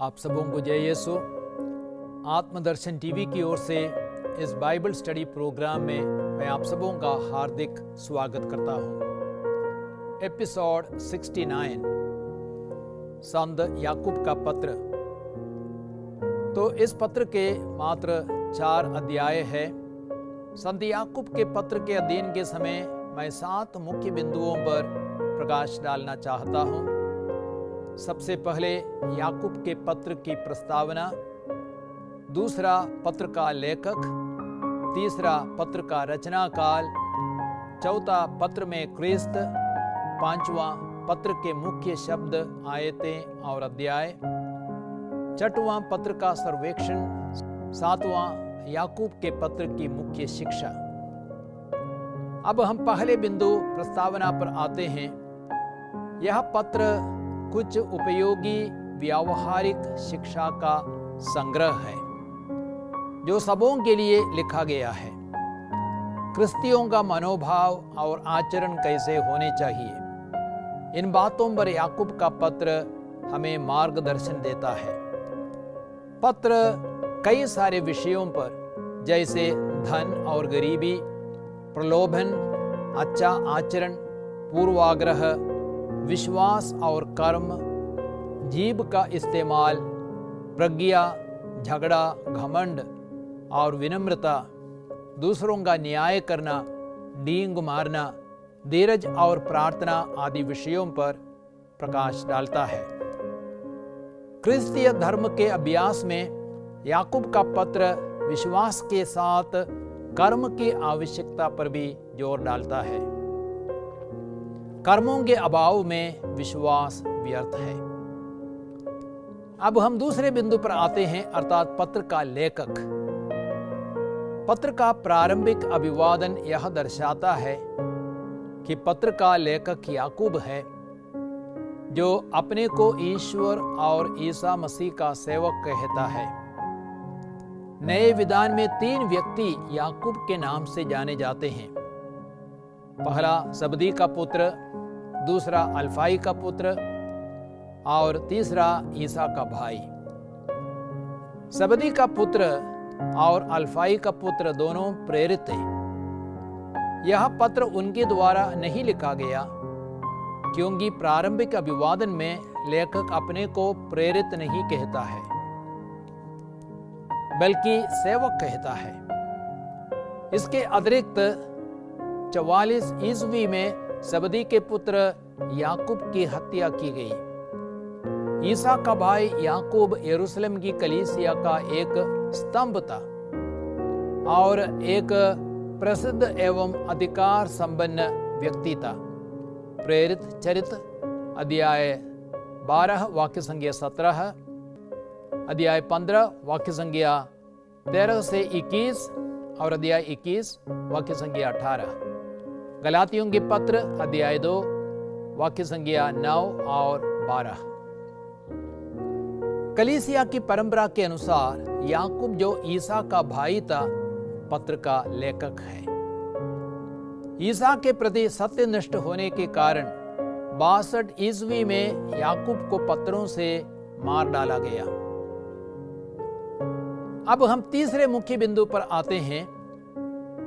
आप सबों को जय यीशु। आत्मदर्शन टीवी की ओर से इस बाइबल स्टडी प्रोग्राम में मैं आप सबों का हार्दिक स्वागत करता हूं। एपिसोड 69 संत याकूब का पत्र। तो इस पत्र के मात्र 4 अध्याय है। संत याकूब के पत्र के अध्ययन के समय मैं 7 मुख्य बिंदुओं पर प्रकाश डालना चाहता हूं। सबसे पहले याकूब के पत्र की प्रस्तावना, दूसरा पत्र का लेखक, तीसरा पत्र का रचना काल, चौथा पत्र में क्रिस्त, पांचवा पत्र के मुख्य शब्द, आयतें और अध्याय, छठवां पत्र का सर्वेक्षण, सातवां याकूब के पत्र की मुख्य शिक्षा। अब हम पहले बिंदु प्रस्तावना पर आते हैं। यह पत्र कुछ उपयोगी व्यावहारिक शिक्षा का संग्रह है जो सबों के लिए लिखा गया है। क्रिस्तियों का मनोभाव और आचरण कैसे होने चाहिए, इन बातों पर याकूब का पत्र हमें मार्गदर्शन देता है। पत्र कई सारे विषयों पर जैसे धन और गरीबी, प्रलोभन, अच्छा आचरण, पूर्वाग्रह, विश्वास और कर्म, जीभ का इस्तेमाल, प्रज्ञा, झगड़ा, घमंड और विनम्रता, दूसरों का न्याय करना, डींग मारना, धीरज और प्रार्थना आदि विषयों पर प्रकाश डालता है। क्रिस्तीय धर्म के अभ्यास में याकूब का पत्र विश्वास के साथ कर्म की आवश्यकता पर भी जोर डालता है। कर्मों के अभाव में विश्वास व्यर्थ है। अब हम दूसरे बिंदु पर आते हैं, अर्थात पत्र का लेखक। पत्र का प्रारंभिक अभिवादन यह दर्शाता है कि पत्र का लेखक याकूब है, जो अपने को ईश्वर और ईसा मसीह का सेवक कहता है। नए विधान में 3 व्यक्ति याकूब के नाम से जाने जाते हैं। पहला जबदी का पुत्र, दूसरा अल्फाई का पुत्र और तीसरा ईसा का भाई। जबदी का पुत्र और अल्फाई का पुत्र दोनों प्रेरित थे। यह पत्र उनके द्वारा नहीं लिखा गया, क्योंकि प्रारंभिक अभिवादन में लेखक अपने को प्रेरित नहीं कहता है, बल्कि सेवक कहता है। इसके अतिरिक्त 44 ईस्वी में जबदी के पुत्र याकूब की हत्या की गई। ईसा का भाई याकूब यरूशलेम की कलीसिया का एक स्तंभ था और एक प्रसिद्ध एवं अधिकार संपन्न व्यक्ति था। प्रेरित चरित्र अध्याय 12 वाक्य संख्या 17, अध्याय 15 वाक्य संख्या 13 से 21 और अध्याय 21 वाक्य संख्या 18। गलातियों के पत्र अध्याय 2 वाक्य संख्या 9 और 12। कलीसिया की परंपरा के अनुसार याकूब, जो ईसा का भाई था, पत्र का लेखक है। ईसा के प्रति सत्यनिष्ठ होने के कारण 62 ईस्वी में याकूब को पत्रों से मार डाला गया। अब हम तीसरे मुख्य बिंदु पर आते हैं,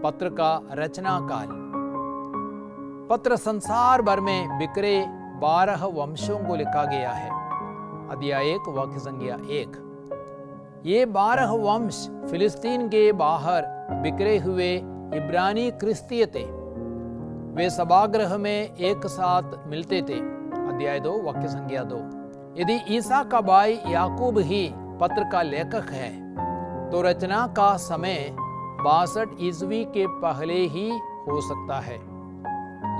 पत्र का रचना काल। पत्र संसार भर में बिखरे 12 वंशों को लिखा गया है। अध्याय 1 वाक्य संख्या 1। ये 12 वंश फिलिस्तीन के बाहर बिखरे हुए इब्रानी क्रिस्तीय थे। वे सभागृह में एक साथ मिलते थे। अध्याय 2 वाक्य संख्या 2। यदि ईसा का भाई याकूब ही पत्र का लेखक है, तो रचना का समय 62 ईस्वी के पहले ही हो सकता है।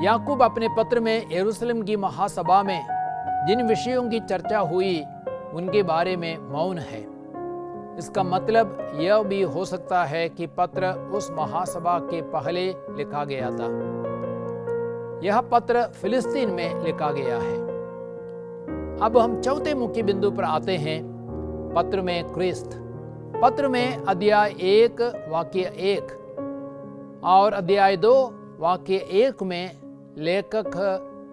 याकूब अपने पत्र में यरूशलेम की महासभा में जिन विषयों की चर्चा हुई, उनके बारे में मौन है। इसका मतलब यह भी हो सकता है कि पत्र उस महासभा के पहले लिखा गया था। यह पत्र फिलिस्तीन में लिखा गया है। अब हम चौथे मुख्य बिंदु पर आते हैं, पत्र में क्रिस्त। पत्र में अध्याय 1 वाक्य 1 और अध्याय 2 वाक्य 1 में लेखक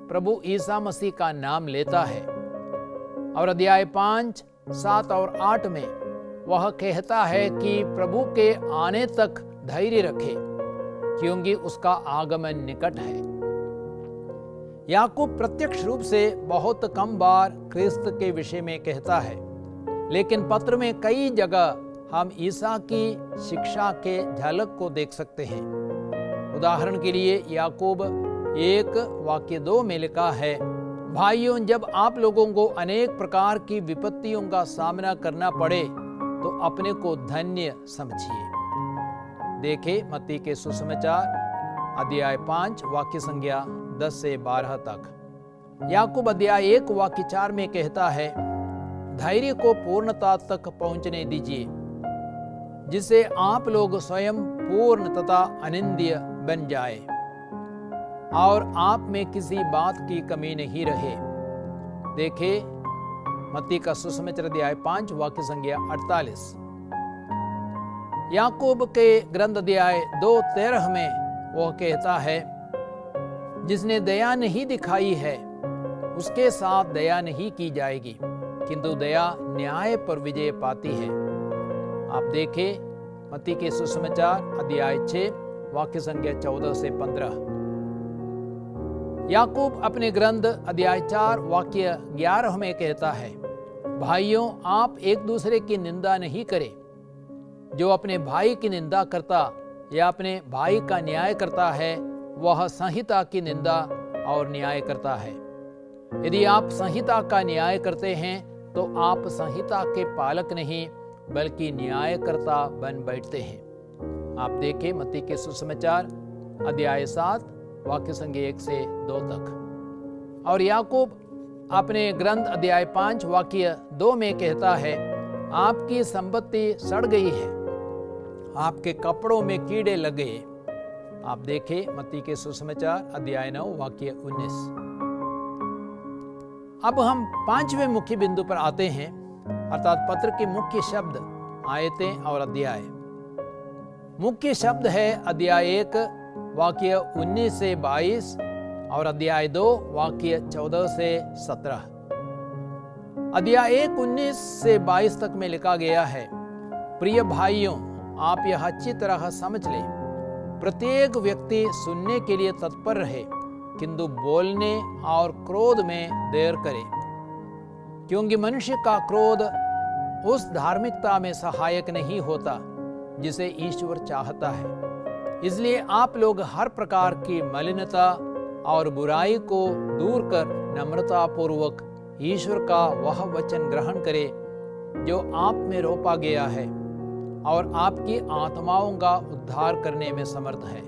प्रभु ईसा मसीह का नाम लेता है और अध्याय 5 7 और 8 में वह कहता है कि प्रभु के आने तक धैर्य रखे, क्योंकि उसका आगमन निकट है। याकूब प्रत्यक्ष रूप से बहुत कम बार क्रिस्त के विषय में कहता है, लेकिन पत्र में कई जगह हम ईसा की शिक्षा के झलक को देख सकते हैं। उदाहरण के लिए याकूब 1:2 में लिखा है, भाइयों, जब आप लोगों को अनेक प्रकार की विपत्तियों का सामना करना पड़े तो अपने को धन्य समझिए। देखें मत्ती के सुसमाचार अध्याय 5 वाक्य संख्या 10 से 12 तक। याकूब अध्याय 1 वाक्य 4 में कहता है, धैर्य को पूर्णता तक पहुंचने दीजिए, जिससे आप लोग स्वयं पूर्ण तथा अनिंद्य बन जाए और आप में किसी बात की कमी नहीं रहे। देखें मत्ती का सुसमाचार अध्याय 5 वाक्य संख्या 48। याकूब के ग्रंथ अध्याय 2:13 में वह कहता है, जिसने दया नहीं दिखाई है उसके साथ दया नहीं की जाएगी, किंतु दया न्याय पर विजय पाती है। आप देखें मत्ती के सुसमाचार अध्याय 6 वाक्य संख्या 14 से 15। याकूब अपने ग्रंथ अध्याय 4 वाक्य 11 में कहता है, भाइयों, आप एक दूसरे की निंदा नहीं करें। जो अपने भाई की निंदा करता या अपने भाई का न्याय करता है, वह संहिता की निंदा और न्याय करता है। यदि आप संहिता का न्याय करते हैं तो आप संहिता के पालक नहीं बल्कि न्यायकर्ता बन बैठते हैं। आप देखें मत्ती के सुसमाचार अध्याय 7 वाक्य संख्या 1 से 2 तक। और याकूब अपने ग्रंथ अध्याय 5 वाक्य 2 में कहता है, आपकी संपत्ति सड़ गई है, आपके कपड़ों में कीड़े लगे। आप देखें मत्ती के सुसमाचार अध्याय 9 वाक्य 19। अब हम 5वें मुख्य बिंदु पर आते हैं, अर्थात पत्र के मुख्य शब्द, आयतें और अध्याय। मुख्य शब्द है अध्याय 1 वाक्य 19 से 22 और अध्याय 2 वाक्य 14 से 17। अध्याय 1 19 से 22 तक में लिखा गया है, प्रिय भाइयों, आप यह अच्छी तरह समझ लें, प्रत्येक व्यक्ति सुनने के लिए तत्पर रहे, किंतु बोलने और क्रोध में देर करे, क्योंकि मनुष्य का क्रोध उस धार्मिकता में सहायक नहीं होता जिसे ईश्वर चाहता है। इसलिए आप लोग हर प्रकार की मलिनता और बुराई को दूर कर नम्रता पूर्वक ईश्वर का वह वचन ग्रहण करें जो आप में रोपा गया है और आपकी आत्माओं का उद्धार करने में समर्थ है।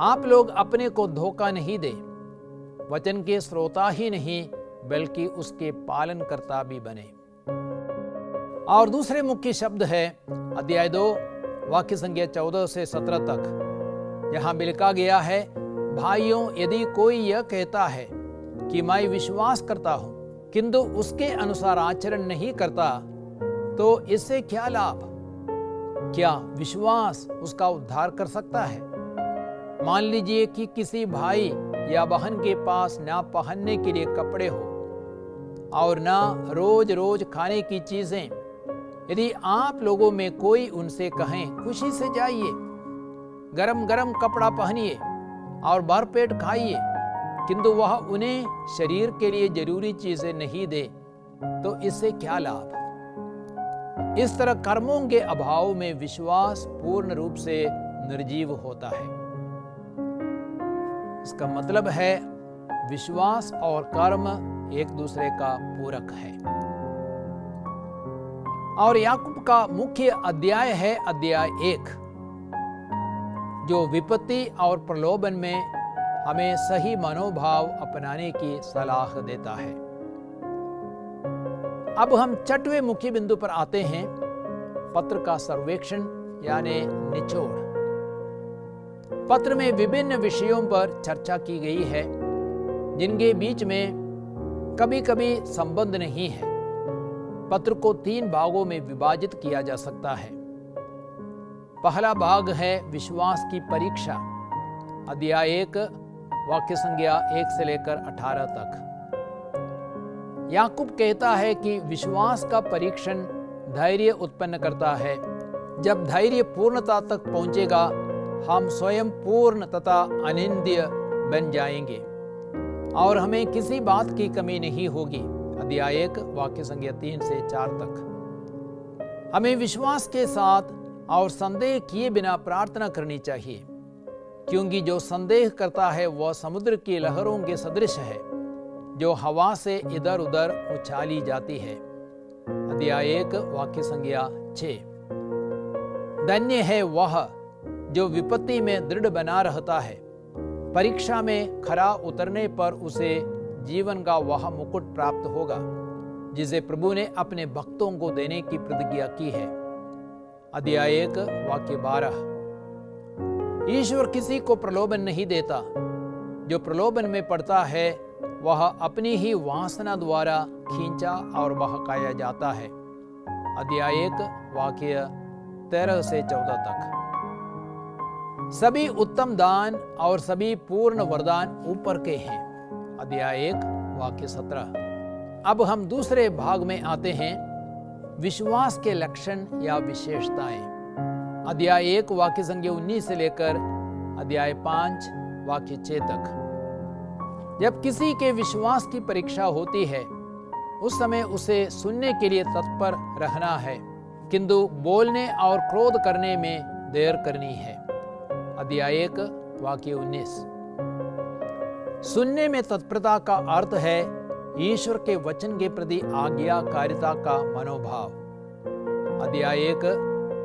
आप लोग अपने को धोखा नहीं दे, वचन के श्रोता ही नहीं बल्कि उसके पालनकर्ता भी बने। और दूसरे मुख्य शब्द है अध्याय 2 वाक्य संख्या 14 से 17 तक। यहाँ लिखा गया है, भाइयों, यदि कोई यह कहता है कि मैं विश्वास करता हूं किंतु उसके अनुसार आचरण नहीं करता, तो इससे क्या लाभ? क्या विश्वास उसका उद्धार कर सकता है? मान लीजिए कि किसी भाई या बहन के पास ना पहनने के लिए कपड़े हो और ना रोज रोज खाने की चीजें। यदि आप लोगों में कोई उनसे कहें, खुशी से जाइए, गरम गरम कपड़ा पहनिए और भरपेट खाइए, किंतु वह उन्हें शरीर के लिए जरूरी चीजें नहीं दे, तो इससे क्या लाभ? इस तरह कर्मों के अभाव में विश्वास पूर्ण रूप से निर्जीव होता है। इसका मतलब है विश्वास और कर्म एक दूसरे का पूरक है। और याकूब का मुख्य अध्याय है अध्याय 1, जो विपत्ति और प्रलोभन में हमें सही मनोभाव अपनाने की सलाह देता है। अब हम 6वें मुख्य बिंदु पर आते हैं, पत्र का सर्वेक्षण यानी निचोड़। पत्र में विभिन्न विषयों पर चर्चा की गई है जिनके बीच में कभी कभी संबंध नहीं है। पत्र को 3 भागों में विभाजित किया जा सकता है। पहला भाग है विश्वास की परीक्षा, अध्याय 1 वाक्य संख्या 1 से लेकर 18 तक। याकूब कहता है कि विश्वास का परीक्षण धैर्य उत्पन्न करता है। जब धैर्य पूर्णता तक पहुंचेगा, हम स्वयं पूर्ण तथा अनिंद्य बन जाएंगे और हमें किसी बात की कमी नहीं होगी। अध्याय 1 वाक्य संख्या 3 से 4 तक। हमें विश्वास के साथ और संदेह किए बिना प्रार्थना करनी चाहिए, क्योंकि जो संदेह करता है वह समुद्र की लहरों के सदृश है, जो हवा से इधर उधर उछाली जाती है। अध्याय 1 वाक्य संख्या 6। धन्य है वह जो विपत्ति में दृढ़ बना रहता है, परीक्षा में खरा उतरने पर उसे जीवन का वह मुकुट प्राप्त होगा जिसे प्रभु ने अपने भक्तों को देने की प्रतिज्ञा की है। अध्याय 1 वाक्य 12। ईश्वर किसी को प्रलोभन नहीं देता। जो प्रलोभन में पड़ता है वह अपनी ही वासना द्वारा खींचा और बहकाया जाता है। अध्याय 1 वाक्य 13 से 14 तक। सभी उत्तम दान और सभी पूर्ण वरदान ऊपर के हैं। अध्याय 1 वाक्य 17। अब हम दूसरे भाग में आते हैं, विश्वास के लक्षण या विशेषताएं। अध्याय 1 वाक्य संख्या 19 से लेकर अध्याय 5 वाक्य 6 तक। जब किसी के विश्वास की परीक्षा होती है, उस समय उसे सुनने के लिए तत्पर रहना है, किंतु बोलने और क्रोध करने में देर करनी है। अध्याय 1 वाक्य 19। सुनने में तत्परता का अर्थ है ईश्वर के वचन के प्रति आज्ञाकारिता का मनोभाव। अध्याय 1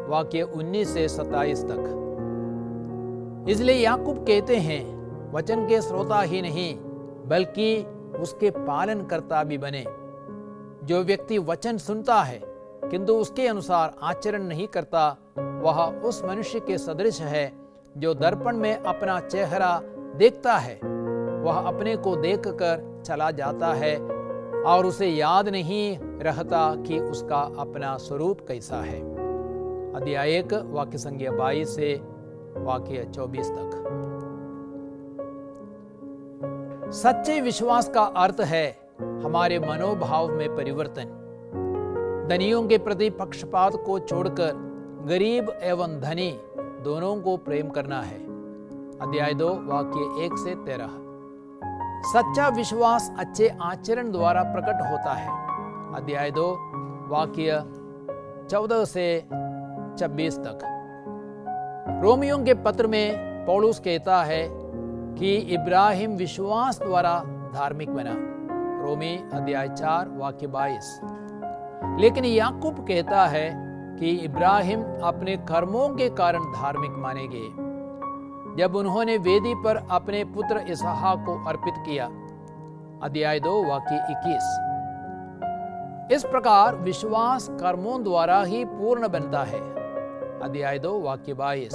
वाक्य 19 से 27 तक। इसलिए याकूब कहते हैं, वचन के श्रोता ही नहीं बल्कि उसके पालनकर्ता भी बने। जो व्यक्ति वचन सुनता है किंतु उसके अनुसार आचरण नहीं करता, वह उस मनुष्य के सदृश है जो दर्पण में अपना चेहरा देखता है। वह अपने को देखकर चला जाता है और उसे याद नहीं रहता कि उसका अपना स्वरूप कैसा है। अध्याय 1 वाक्य संख्या 22 से वाक्य 24 तक। सच्चे विश्वास का अर्थ है हमारे मनोभाव में परिवर्तन। धनियों के प्रति पक्षपात को छोड़कर गरीब एवं धनी दोनों को प्रेम करना है। अध्याय 2 वाक्य 1 से 13। सच्चा विश्वास अच्छे आचरण द्वारा प्रकट होता है। अध्याय 2 वाक्य 14 से 26 तक। रोमियों के पत्र में पौलुस कहता है कि इब्राहिम विश्वास द्वारा धार्मिक बना। रोमी अध्याय 4 वाक्य 22। लेकिन याकूब कहता है कि इब्राहिम अपने कर्मों के कारण धार्मिक माने गए जब उन्होंने वेदी पर अपने पुत्र इसहाक को अर्पित किया। अध्याय 2 वाक्य 21। इस प्रकार विश्वास कर्मों द्वारा ही पूर्ण बनता है। अध्याय 2 वाक्य 22।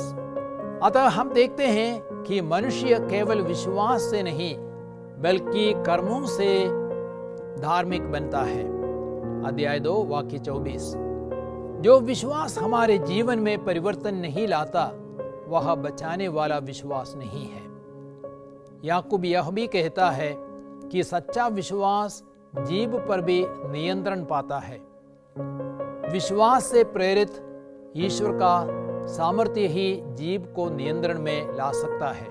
अतः हम देखते हैं कि मनुष्य केवल विश्वास से नहीं बल्कि कर्मों से धार्मिक बनता है। अध्याय 2 वाक्य 24। जो विश्वास हमारे जीवन में परिवर्तन नहीं लाता, वह बचाने वाला विश्वास नहीं है। याकूब यह भी कहता है कि सच्चा विश्वास जीभ पर भी नियंत्रण पाता है। विश्वास से प्रेरित ईश्वर का सामर्थ्य ही जीभ को नियंत्रण में ला सकता है।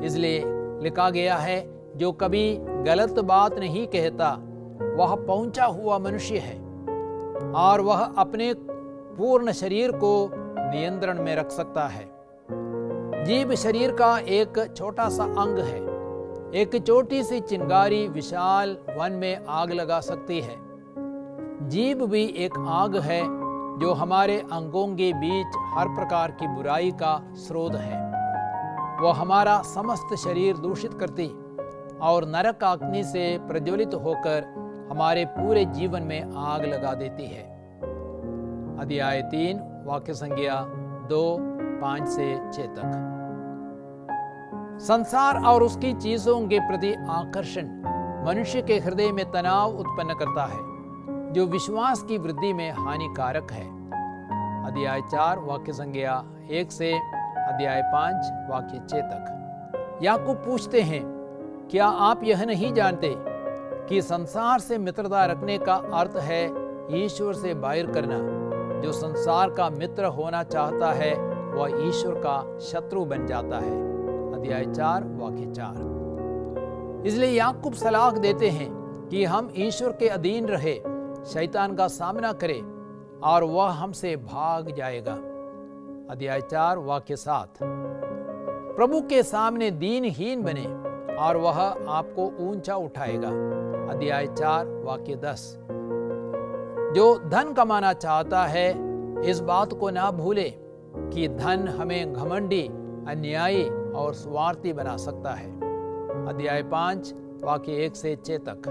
इसलिए लिखा गया है, जो कभी गलत बात नहीं कहता वह पहुंचा हुआ मनुष्य है और वह अपने पूर्ण शरीर को नियंत्रण में रख सकता है। जीभ शरीर का एक छोटा सा अंग है। एक छोटी सी चिंगारी विशाल वन में आग लगा सकती है। जीभ भी एक आग है जो हमारे अंगों के बीच हर प्रकार की बुराई का स्रोत है। वह हमारा समस्त शरीर दूषित करती और नरक अग्नि से प्रज्वलित होकर हमारे पूरे जीवन में आग लगा देती है। अध्याय 3 वाक्य संख्या 2, 5 से 6 तक। संसार और उसकी चीजों के प्रति आकर्षण मनुष्य के हृदय में तनाव उत्पन्न करता है, जो विश्वास की वृद्धि में हानिकारक है। अध्याय 4 वाक्य संख्या 1 से अध्याय 5 वाक्य 6 तक। याकूब पूछते हैं, क्या आप यह नहीं जानते कि संसार से मित्रता रखने का अर्थ है ईश्वर से बैर करना। जो संसार का मित्र होना चाहता है वह ईश्वर का शत्रु बन जाता है। अध्याय 4 वाक्य 4। इसलिए याकूब सलाह देते हैं कि हम ईश्वर के अधीन रहे, शैतान का सामना करें और वह हमसे भाग जाएगा। अध्याय 4 वाक्य 7। प्रभु के सामने दीनहीन बने और वह आपको ऊंचा उठाएगा। अध्याय 4 वाक्य 10। जो धन कमाना चाहता है इस बात को ना भूले कि धन हमें घमंडी, अन्यायी और स्वार्थी बना सकता है। अध्याय 5 वाक्य 1 से 6 तक।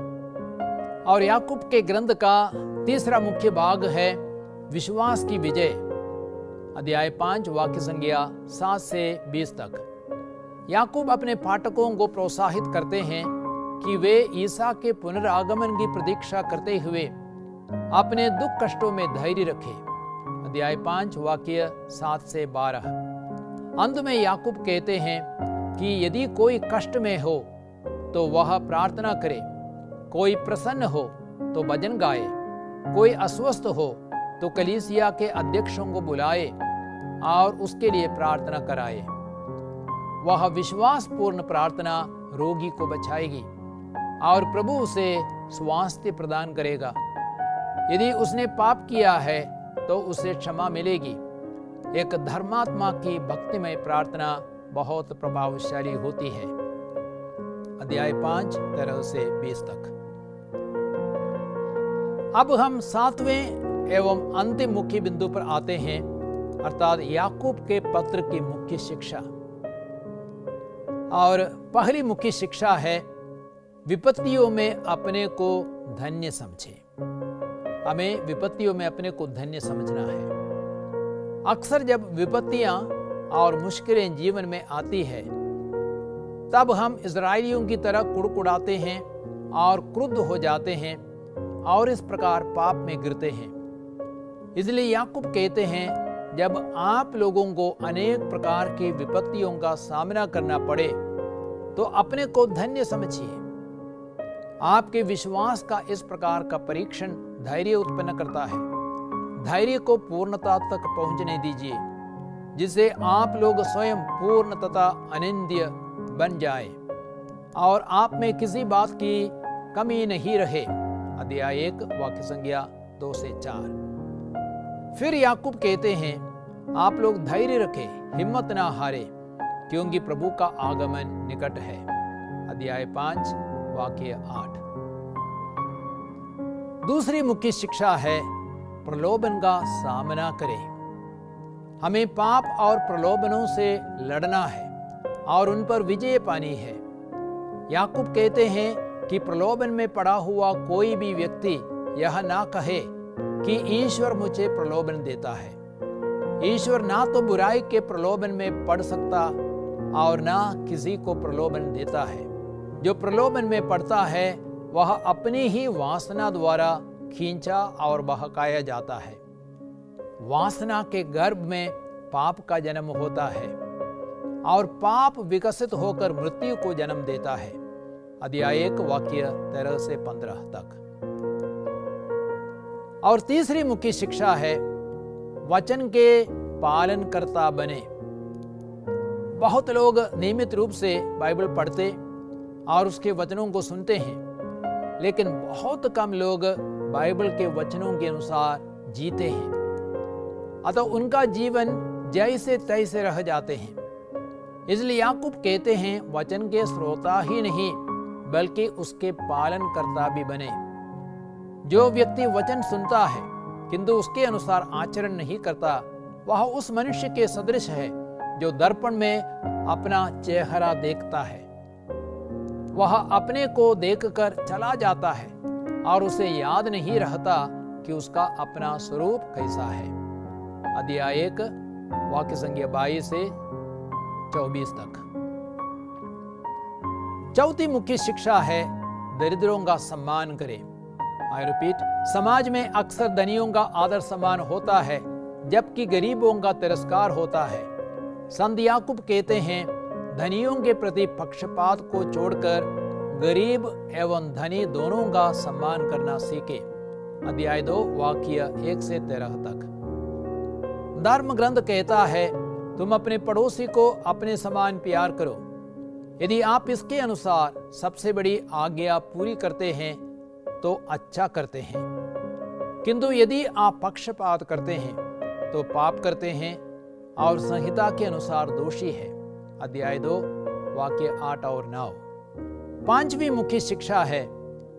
और याकूब के ग्रंथ का तीसरा मुख्य भाग है विश्वास की विजय। अध्याय 5 वाक्य संख्या 7 से 20 तक। याकूब अपने पाठकों को प्रोत्साहित करते हैं कि वे ईसा के पुनरागमन की प्रतीक्षा करते हुए अपने दुख कष्टों में धैर्य रखें। अध्याय 5 वाक्य 7 से 12। अंत में याकूब कहते हैं कि यदि कोई कष्ट में हो तो वह प्रार्थना करे, कोई प्रसन्न हो तो भजन गाए, कोई अस्वस्थ हो तो कलीसिया के अध्यक्षों को बुलाए और उसके लिए प्रार्थना कराए। वह विश्वासपूर्ण प्रार्थना रोगी को बचाएगी और प्रभु उसे स्वास्थ्य प्रदान करेगा। यदि उसने पाप किया है तो उसे क्षमा मिलेगी। एक धर्मात्मा की भक्तिमय प्रार्थना बहुत प्रभावशाली होती है। अध्याय 5 13 से 20 तक। अब हम 7वें एवं अंतिम मुख्य बिंदु पर आते हैं, अर्थात याकूब के पत्र की मुख्य शिक्षा। और पहली मुख्य शिक्षा है विपत्तियों में अपने को धन्य समझें। हमें विपत्तियों में अपने को धन्य समझना है। अक्सर जब विपत्तियां और मुश्किलें जीवन में आती है तब हम इजराइलियों की तरह कुड़कुड़ाते हैं और क्रुद्ध हो जाते हैं और इस प्रकार पाप में गिरते हैं। इसलिए याकूब कहते हैं, जब आप लोगों को अनेक प्रकार की विपत्तियों का सामना करना पड़े तो अपने को धन्य समझिए। आपके विश्वास का इस प्रकार का परीक्षण धैर्य उत्पन्न करता है। धैर्य को पूर्णता तक पहुंचने दीजिए, जिससे आप लोग स्वयं पूर्ण तथा अनिंद्य बन जाए और आप में किसी बात की कमी नहीं रहे। अध्याय 1 वाक्य संख्या 2 से 4। फिर याकूब कहते हैं, आप लोग धैर्य रखें, हिम्मत ना हारे, क्योंकि प्रभु का आगमन निकट है। अध्याय 5 वाक्य 8। दूसरी मुख्य शिक्षा है प्रलोभन का सामना करें। हमें पाप और प्रलोभनों से लड़ना है और उन पर विजय पानी है। याकूब कहते हैं कि प्रलोभन में पड़ा हुआ कोई भी व्यक्ति यह ना कहे कि ईश्वर मुझे प्रलोभन देता है। ईश्वर ना तो बुराई के प्रलोभन में पड़ सकता और ना किसी को प्रलोभन देता है। जो प्रलोभन में पड़ता है वह अपनी ही वासना द्वारा खींचा और बहकाया जाता है। वासना के गर्भ में पाप का जन्म होता है और पाप विकसित होकर मृत्यु को जन्म देता है। अध्याय 1 वाक्य 13 से 15 तक। और तीसरी मुख्य शिक्षा है वचन के पालनकर्ता बने। बहुत लोग नियमित रूप से बाइबल पढ़ते और उसके वचनों को सुनते हैं, लेकिन बहुत कम लोग बाइबल के वचनों के अनुसार जीते हैं। अतः उनका जीवन जैसे तैसे रह जाते हैं। इसलिए याकूब कहते हैं, वचन के श्रोता ही नहीं बल्कि उसके पालनकर्ता भी बने। जो व्यक्ति वचन सुनता है किंतु उसके अनुसार आचरण नहीं करता, वह उस मनुष्य के सदृश है जो दर्पण में अपना चेहरा देखता है। वह अपने को देखकर चला जाता है और उसे याद नहीं रहता कि उसका अपना स्वरूप कैसा है। अध्याय 1 वाक्य संख्या 22 से 24 तक। चौथी मुख्य शिक्षा है दरिद्रों का सम्मान करें। आई रिपीट, समाज में अक्सर धनियों का आदर सम्मान होता है जबकि गरीबों का तिरस्कार होता है। संत याकूब कहते हैं, धनियों के प्रति पक्षपात को छोड़कर गरीब एवं धनी दोनों का सम्मान करना सीखे। अध्याय 2 वाक्य 1 से 13 तक। धर्म ग्रंथ कहता है, तुम अपने पड़ोसी को अपने समान प्यार करो। यदि आप इसके अनुसार सबसे बड़ी आज्ञा पूरी करते हैं तो अच्छा करते हैं, किंतु यदि आप पक्षपात करते हैं तो पाप करते हैं और संहिता के अनुसार दोषी है। अध्याय 2 वाक्य 8 और 9। पांचवी मुख्य शिक्षा है,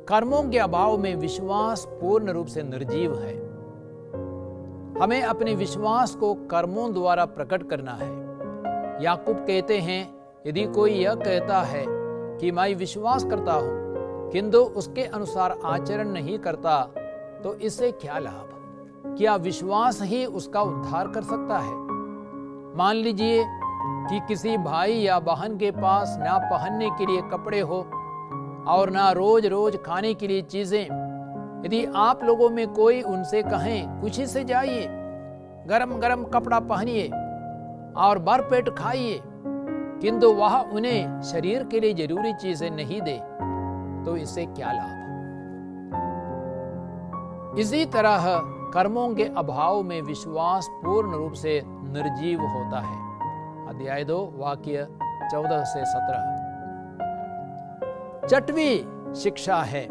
कर्मों के अभाव में विश्वास पूर्ण रूप से निर्जीव है। हमें अपने विश्वास को कर्मों द्वारा प्रकट करना है। याकूब कहते हैं, यदि कोई यह कहता है कि मैं विश्वास करता हूं किंतु उसके अनुसार आचरण नहीं करता तो इससे क्या लाभ? क्या विश्वास ही उसका उद्धार कर सकता है? मान लीजिए कि किसी भाई या बहन के पास ना पहनने के लिए कपड़े हो और ना रोज रोज खाने के लिए चीजें। यदि आप लोगों में कोई उनसे कहें, कुछ ही से जाइए, गरम गरम कपड़ा पहनिए और भरपेट खाइए, किंतु वह उन्हें शरीर के लिए जरूरी चीजें नहीं दे, तो इससे क्या लाभ? इसी तरह कर्मों के अभाव में विश्वास पूर्ण रूप से निर्जीव होता है। अध्याय 2 वाक्य 14 से 17। छठवीं शिक्षा है,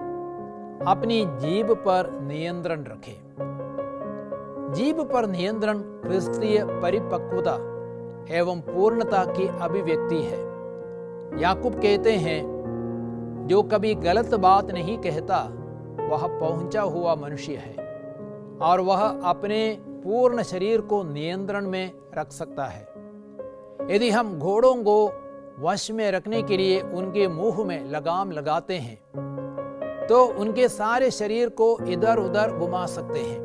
अपनी जीभ पर नियंत्रण रखें। जीभ पर नियंत्रण क्रिस्तीय परिपक्वता एवं पूर्णता की अभिव्यक्ति है। याकूब कहते हैं, जो कभी गलत बात नहीं कहता वह पहुंचा हुआ मनुष्य है और वह अपने पूर्ण शरीर को नियंत्रण में रख सकता है। यदि हम घोड़ों को वश में रखने के लिए उनके मुंह में लगाम लगाते हैं तो उनके सारे शरीर को इधर उधर घुमा सकते हैं।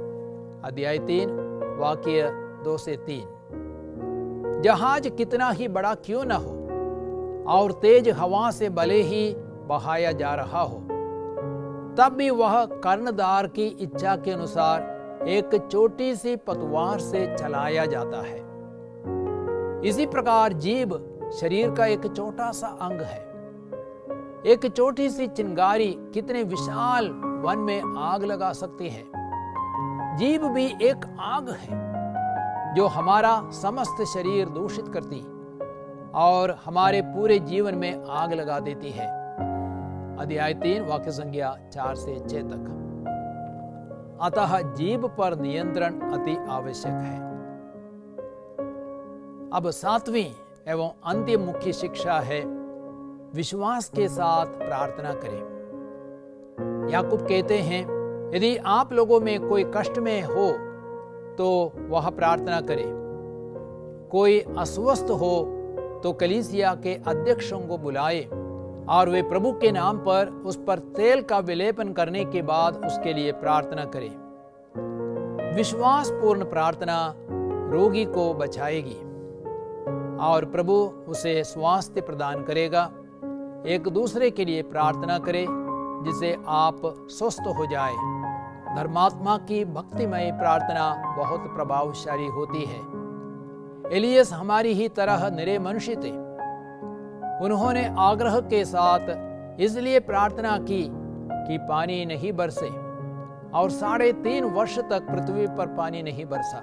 अध्याय 3 वाक्य 2 से 3। जहाज कितना ही बड़ा क्यों न हो और तेज हवा से भले ही बहाया जा रहा हो, तब भी वह कर्णधार की इच्छा के अनुसार एक छोटी सी पतवार से चलाया जाता है। इसी प्रकार जीभ शरीर का एक छोटा सा अंग है। एक छोटी सी चिंगारी कितने विशाल वन में आग लगा सकती है। जीभ भी एक आग है जो हमारा समस्त शरीर दूषित करती और हमारे पूरे जीवन में आग लगा देती है। अध्याय 3 वाक्य संख्या 4 से 6 तक। अतः जीभ पर नियंत्रण अति आवश्यक है। अब सातवीं एवं अंतिम मुख्य शिक्षा है, विश्वास के साथ प्रार्थना करें। याकूब कहते हैं, यदि आप लोगों में कोई कष्ट में हो तो वह प्रार्थना करे। कोई अस्वस्थ हो तो कलीसिया के अध्यक्षों को बुलाए और वे प्रभु के नाम पर उस पर तेल का विलेपन करने के बाद उसके लिए प्रार्थना करें। विश्वास पूर्ण प्रार्थना रोगी को बचाएगी और प्रभु उसे स्वास्थ्य प्रदान करेगा। एक दूसरे के लिए प्रार्थना करें जिससे आप स्वस्थ हो जाए। धर्मात्मा की भक्तिमय प्रार्थना बहुत प्रभावशाली होती है। एलियस हमारी ही तरह निरे मनुष्य थे। उन्होंने आग्रह के साथ इसलिए प्रार्थना की कि पानी नहीं बरसे और 3.5 वर्ष तक पृथ्वी पर पानी नहीं बरसा।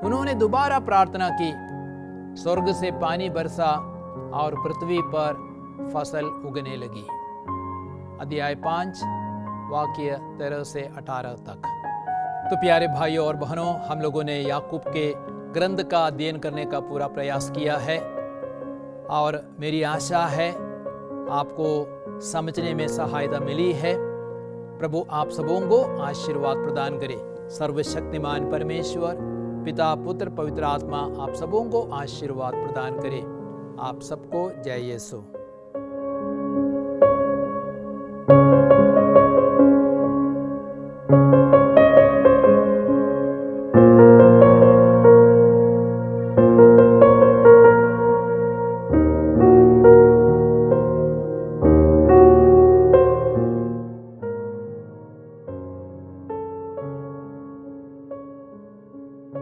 उन्होंने दोबारा प्रार्थना की, स्वर्ग से पानी बरसा और पृथ्वी पर फसल उगने लगी। अध्याय 5 वाक्य 13 से 18 तक। तो प्यारे भाइयों और बहनों, हम लोगों ने याकूब के ग्रंथ का अध्ययन करने का पूरा प्रयास किया है और मेरी आशा है आपको समझने में सहायता मिली है। प्रभु आप सबों को आशीर्वाद प्रदान करे। सर्वशक्तिमान परमेश्वर पिता पुत्र पवित्र आत्मा आप सबों को आशीर्वाद प्रदान करे। आप सबको जय यीशु।